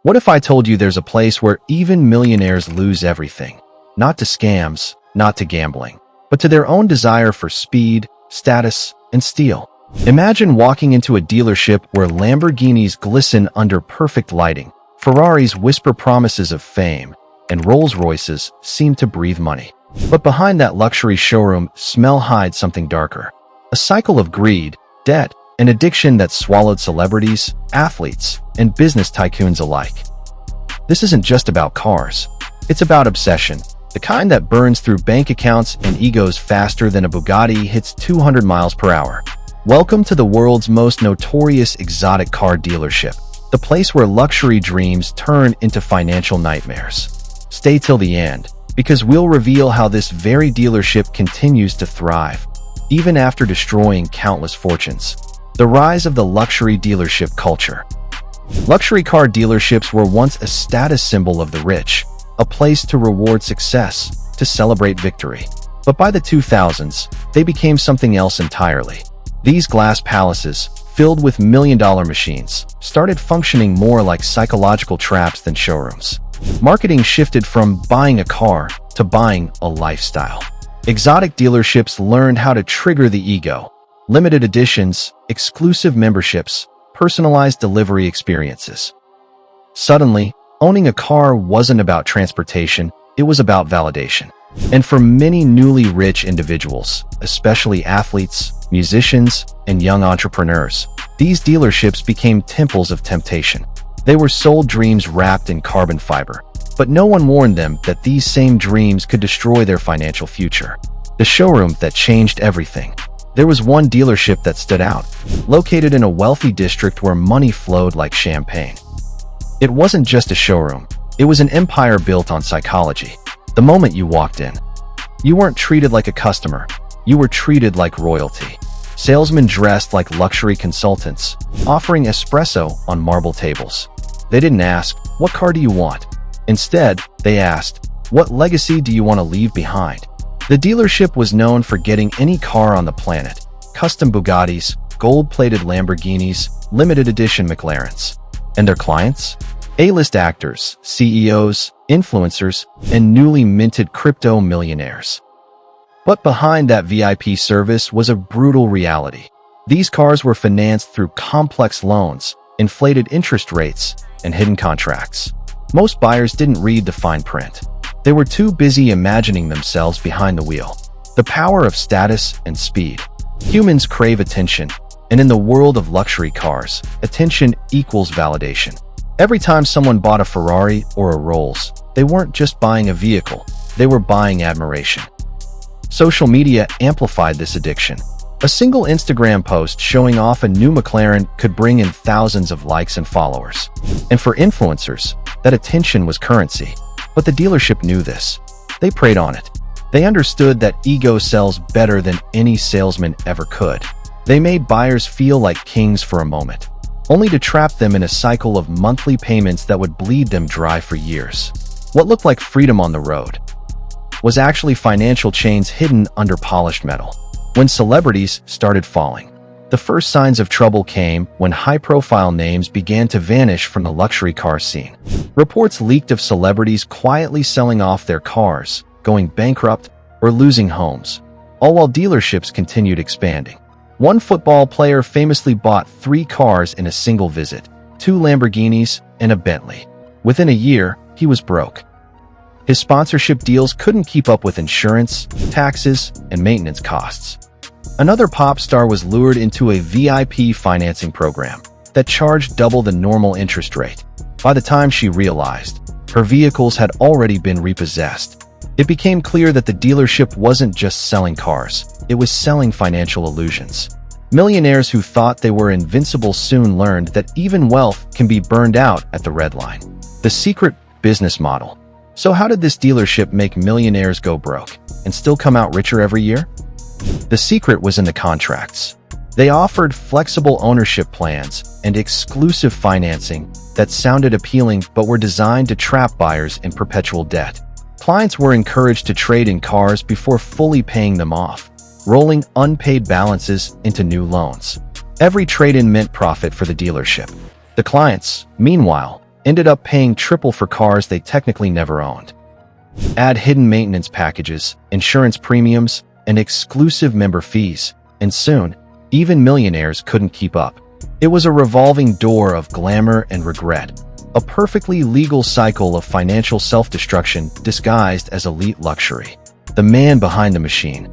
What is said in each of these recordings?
What if I told you there's a place where even millionaires lose everything? Not to scams, not to gambling, but to their own desire for speed, status, and steel. Imagine walking into a dealership where Lamborghinis glisten under perfect lighting, Ferraris whisper promises of fame, and Rolls-Royces seem to breathe money. But behind that luxury showroom, smell hides something darker. A cycle of greed, debt, and addiction that swallowed celebrities, athletes, and business tycoons alike. This isn't just about cars. It's about obsession, the kind that burns through bank accounts and egos faster than a Bugatti hits 200 miles per hour. Welcome to the world's most notorious exotic car dealership, the place where luxury dreams turn into financial nightmares. Stay till the end, because we'll reveal how this very dealership continues to thrive, even after destroying countless fortunes. The rise of the luxury dealership culture. Luxury car dealerships were once a status symbol of the rich, a place to reward success, to celebrate victory. But by the 2000s, they became something else entirely. These glass palaces, filled with million-dollar machines, started functioning more like psychological traps than showrooms. Marketing shifted from buying a car to buying a lifestyle. Exotic dealerships learned how to trigger the ego. Limited editions, exclusive memberships, personalized delivery experiences. Suddenly, owning a car wasn't about transportation, it was about validation. And for many newly rich individuals, especially athletes, musicians, and young entrepreneurs, these dealerships became temples of temptation. They were sold dreams wrapped in carbon fiber, but no one warned them that these same dreams could destroy their financial future. The showroom that changed everything. There was one dealership that stood out, located in a wealthy district where money flowed like champagne. It wasn't just a showroom, it was an empire built on psychology. The moment you walked in, you weren't treated like a customer, you were treated like royalty. Salesmen dressed like luxury consultants, offering espresso on marble tables. They didn't ask, "What car do you want?" Instead, they asked, "What legacy do you want to leave behind?" The dealership was known for getting any car on the planet: custom Bugattis, gold-plated Lamborghinis, limited edition McLarens. And their clients? A-list actors, CEOs, influencers, and newly minted crypto millionaires. But behind that VIP service was a brutal reality. These cars were financed through complex loans, inflated interest rates, and hidden contracts. Most buyers didn't read the fine print. They were too busy imagining themselves behind the wheel. The power of status and speed. Humans crave attention, and in the world of luxury cars, attention equals validation. Every time someone bought a Ferrari or a Rolls, they weren't just buying a vehicle, they were buying admiration. Social media amplified this addiction. A single Instagram post showing off a new McLaren could bring in thousands of likes and followers. And for influencers, that attention was currency. But the dealership knew this. They preyed on it. They understood that ego sells better than any salesman ever could. They made buyers feel like kings for a moment, only to trap them in a cycle of monthly payments that would bleed them dry for years. What looked like freedom on the road was actually financial chains hidden under polished metal. When celebrities started falling, the first signs of trouble came when high-profile names began to vanish from the luxury car scene. Reports leaked of celebrities quietly selling off their cars, going bankrupt, or losing homes, all while dealerships continued expanding. One football player famously bought 3 cars in a single visit, 2 Lamborghinis and a Bentley. Within a year, he was broke. His sponsorship deals couldn't keep up with insurance, taxes, and maintenance costs. Another pop star was lured into a VIP financing program that charged double the normal interest rate. By the time she realized, her vehicles had already been repossessed. It became clear that the dealership wasn't just selling cars, it was selling financial illusions. Millionaires who thought they were invincible soon learned that even wealth can be burned out at the red line. The secret business model. So how did this dealership make millionaires go broke and still come out richer every year? The secret was in the contracts. They offered flexible ownership plans and exclusive financing that sounded appealing but were designed to trap buyers in perpetual debt. Clients were encouraged to trade in cars before fully paying them off, rolling unpaid balances into new loans. Every trade-in meant profit for the dealership. The clients, meanwhile, ended up paying triple for cars they technically never owned. Add hidden maintenance packages, insurance premiums, and exclusive member fees, and soon, even millionaires couldn't keep up. It was a revolving door of glamour and regret, a perfectly legal cycle of financial self-destruction disguised as elite luxury. The man behind the machine.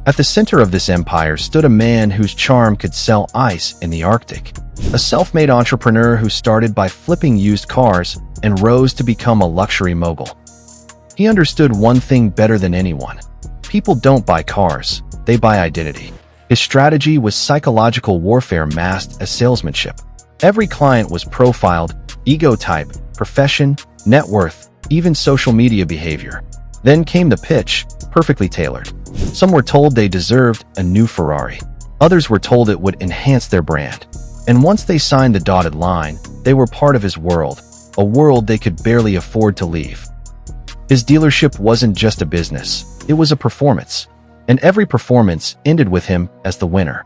At the center of this empire stood a man whose charm could sell ice in the Arctic. A self-made entrepreneur who started by flipping used cars and rose to become a luxury mogul. He understood one thing better than anyone. People don't buy cars, they buy identity. His strategy was psychological warfare masked as salesmanship. Every client was profiled, ego type, profession, net worth, even social media behavior. Then came the pitch, perfectly tailored. Some were told they deserved a new Ferrari. Others were told it would enhance their brand. And once they signed the dotted line, they were part of his world, a world they could barely afford to leave. His dealership wasn't just a business, it was a performance. And every performance ended with him as the winner.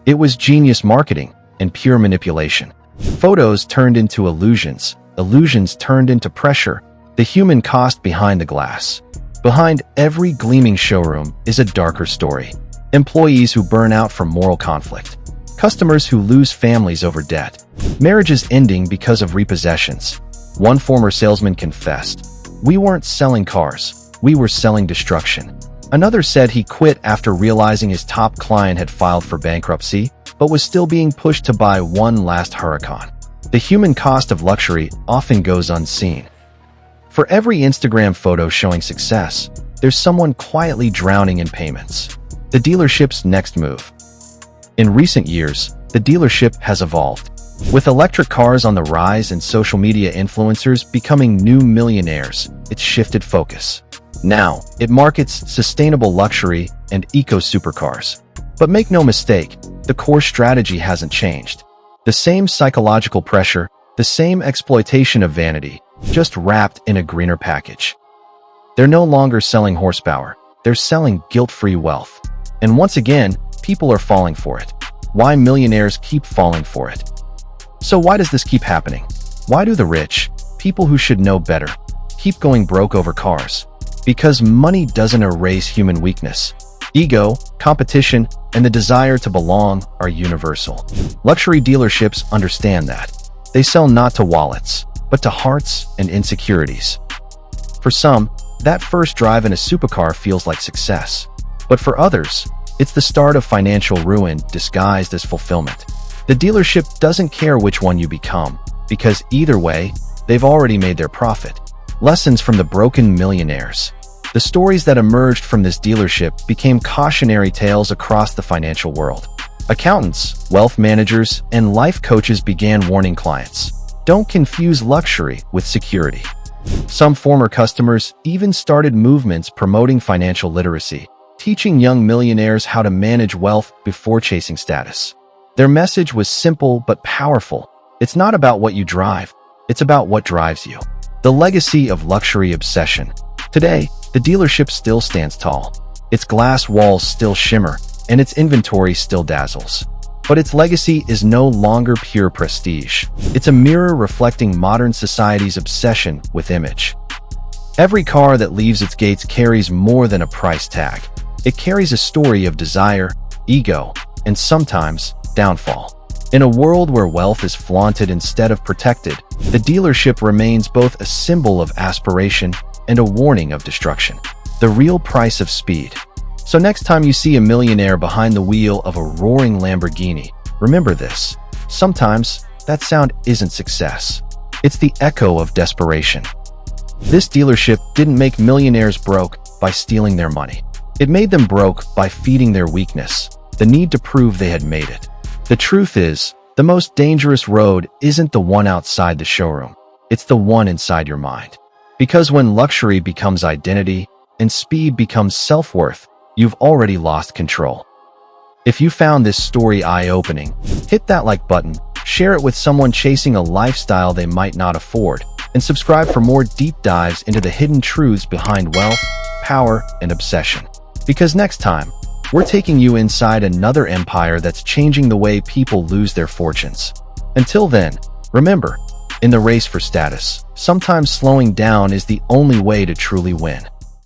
It was genius marketing and pure manipulation. Photos turned into illusions, illusions turned into pressure, the human cost behind the glass. Behind every gleaming showroom is a darker story. Employees who burn out from moral conflict. Customers who lose families over debt. Marriages ending because of repossessions. One former salesman confessed, "We weren't selling cars, we were selling destruction." Another said he quit after realizing his top client had filed for bankruptcy, but was still being pushed to buy one last Huracan. The human cost of luxury often goes unseen. For every Instagram photo showing success, there's someone quietly drowning in payments. The dealership's next move. In recent years, the dealership has evolved. With electric cars on the rise and social media influencers becoming new millionaires, it's shifted focus. Now, it markets sustainable luxury and eco-supercars. But make no mistake, the core strategy hasn't changed. The same psychological pressure, the same exploitation of vanity, just wrapped in a greener package. They're no longer selling horsepower, they're selling guilt-free wealth. And once again, people are falling for it. Why millionaires keep falling for it? So why does this keep happening? Why do the rich, people who should know better, keep going broke over cars? Because money doesn't erase human weakness. Ego, competition, and the desire to belong are universal. Luxury dealerships understand that. They sell not to wallets, but to hearts and insecurities. For some, that first drive in a supercar feels like success. But for others, it's the start of financial ruin disguised as fulfillment. The dealership doesn't care which one you become, because either way, they've already made their profit. Lessons from the broken millionaires. The stories that emerged from this dealership became cautionary tales across the financial world. Accountants, wealth managers, and life coaches began warning clients, don't confuse luxury with security. Some former customers even started movements promoting financial literacy, teaching young millionaires how to manage wealth before chasing status. Their message was simple but powerful. It's not about what you drive, it's about what drives you. The legacy of luxury obsession. Today, the dealership still stands tall. Its glass walls still shimmer, and its inventory still dazzles. But its legacy is no longer pure prestige. It's a mirror reflecting modern society's obsession with image. Every car that leaves its gates carries more than a price tag. It carries a story of desire, ego, and sometimes downfall. In a world where wealth is flaunted instead of protected, the dealership remains both a symbol of aspiration and a warning of destruction. The real price of speed. So next time you see a millionaire behind the wheel of a roaring Lamborghini, remember this. Sometimes, that sound isn't success. It's the echo of desperation. This dealership didn't make millionaires broke by stealing their money. It made them broke by feeding their weakness, the need to prove they had made it. The truth is, the most dangerous road isn't the one outside the showroom. It's the one inside your mind. Because when luxury becomes identity and speed becomes self-worth, you've already lost control. If you found this story eye-opening, hit that like button, share it with someone chasing a lifestyle they might not afford, and subscribe for more deep dives into the hidden truths behind wealth, power, and obsession. Because next time, we're taking you inside another empire that's changing the way people lose their fortunes. Until then, remember, In the race for status, sometimes slowing down is the only way to truly win.